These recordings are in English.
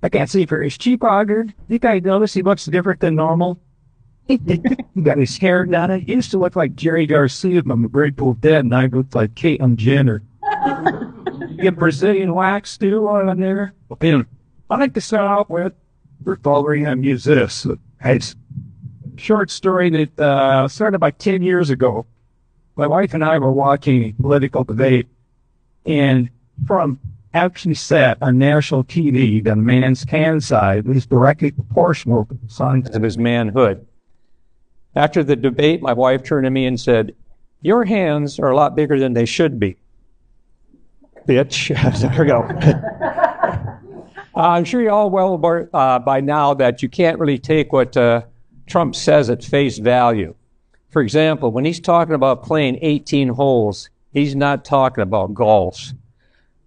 I can't see for his cheeseburger. You guys notice he looks different than normal? He got his hair done. He used to look like Jerry Garcia from the Grateful Dead, and I looked like Caitlyn Jenner. You get Brazilian wax too on there. I like to start off with, first of all, we're going to use this. It's a short story that started about 10 years ago. My wife and I were watching a political debate, and from actually set on national TV, the man's hand side is directly proportional to the size of his manhood. After the debate, my wife turned to me and said, "Your hands are a lot bigger than they should be." Bitch. There we go. I'm sure you're all well aware by now that you can't really take what Trump says at face value. For example, when he's talking about playing 18 holes, he's not talking about golf.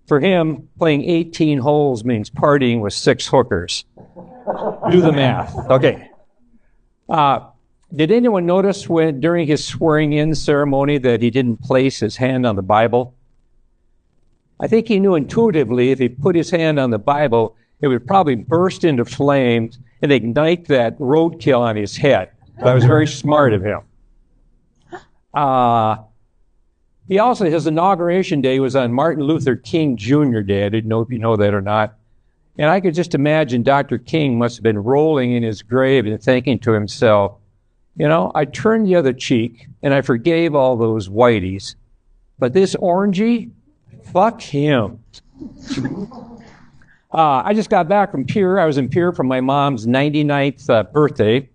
For him, playing 18 holes means partying with 6 hookers. Do the math. Okay. Did anyone notice during his swearing-in ceremony that he didn't place his hand on the Bible? I think he knew intuitively if he put his hand on the Bible, it would probably burst into flames and ignite that roadkill on his head. That was very smart of him. He also, his inauguration day was on Martin Luther King Jr. Day. I didn't know if you know that or not. And I could just imagine Dr. King must have been rolling in his grave and thinking to himself, you know, I turned the other cheek and I forgave all those whiteys. But this orangey, fuck him. I just got back from Pierre. I was in Pierre for my mom's 99th birthday,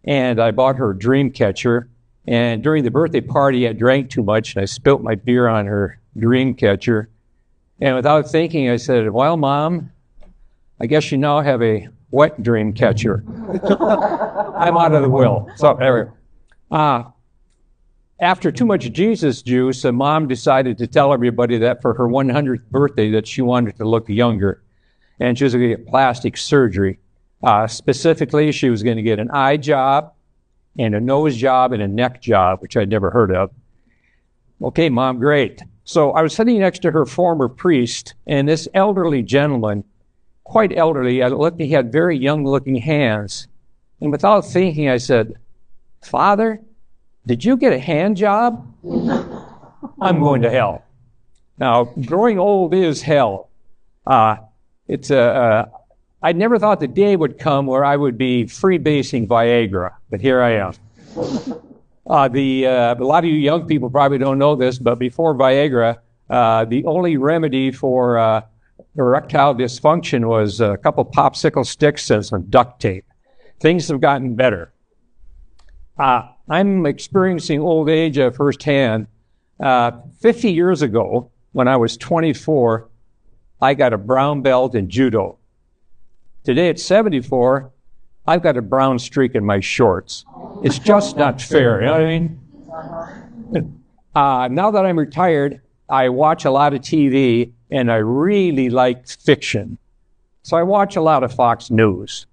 and I bought her a dream catcher. And during the birthday party, I drank too much, and I spilt my beer on her dream catcher. And without thinking, I said, "Well, Mom, I guess you now have a wet dream catcher." I'm out of the will. So, anyway. After too much Jesus juice, Mom decided to tell everybody that for her 100th birthday that she wanted to look younger. And she was going to get plastic surgery. Specifically, she was going to get an eye job, and a nose job, and a neck job, which I'd never heard of. Okay, Mom, great. So I was sitting next to her former priest, and this elderly gentleman, quite elderly, he had very young-looking hands. And without thinking, I said, "Father, did you get a hand job?" I'm going to hell. Now, growing old is hell. I never thought the day would come where I would be freebasing Viagra, but here I am. A lot of you young people probably don't know this, but before Viagra, the only remedy for erectile dysfunction was a couple popsicle sticks and some duct tape. Things have gotten better. I'm experiencing old age firsthand. 50 years ago, when I was 24, I got a brown belt in judo. Today at 74, I've got a brown streak in my shorts. It's just not fair, you know what I mean? Now that I'm retired, I watch a lot of TV, and I really like fiction. So I watch a lot of Fox News.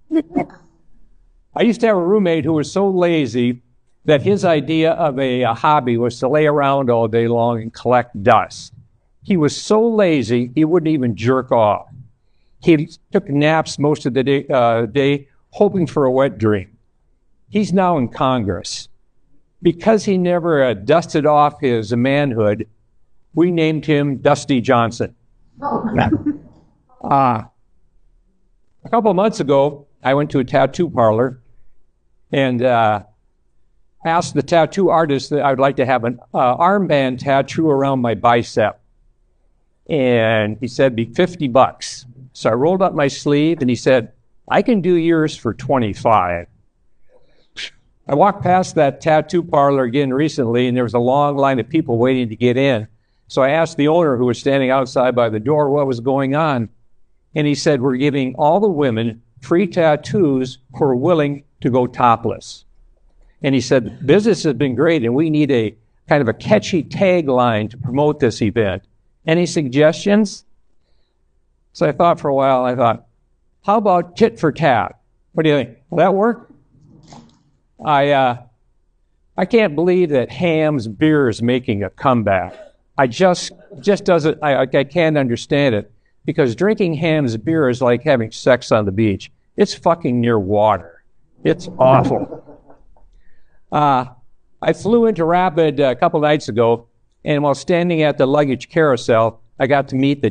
I used to have a roommate who was so lazy that his idea of a hobby was to lay around all day long and collect dust. He was so lazy, he wouldn't even jerk off. He took naps most of the day, hoping for a wet dream. He's now in Congress. Because he never dusted off his manhood, we named him Dusty Johnson. A couple of months ago, I went to a tattoo parlor and asked the tattoo artist that I would like to have an armband tattoo around my bicep. And he said, "Be $50. So I rolled up my sleeve, and he said, "I can do yours for $25. I walked past that tattoo parlor again recently, and there was a long line of people waiting to get in. So I asked the owner, who was standing outside by the door, what was going on. And he said, "We're giving all the women free tattoos who are willing to go topless." And he said, "Business has been great, and we need a kind of a catchy tagline to promote this event. Any suggestions?" So I thought for a while, how about tit for tat? What do you think? Will that work? I can't believe that Ham's beer is making a comeback. I just doesn't, I can't understand it. because drinking Ham's beer is like having sex on the beach. It's fucking near water. It's awful. I flew into Rapid a couple nights ago, and while standing at the luggage carousel, I got to meet the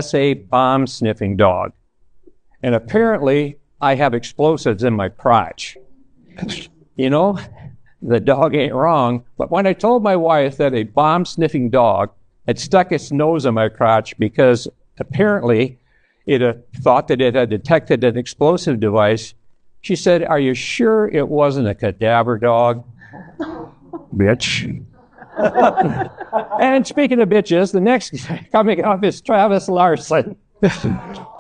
TSA bomb-sniffing dog. And apparently, I have explosives in my crotch. You know, the dog ain't wrong, but when I told my wife that a bomb-sniffing dog had stuck its nose in my crotch because apparently it thought that it had detected an explosive device, she said, "Are you sure it wasn't a cadaver dog?" Bitch. And speaking of bitches, the next coming up is Travis Larson.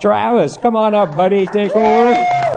Travis, come on up, buddy. Take over.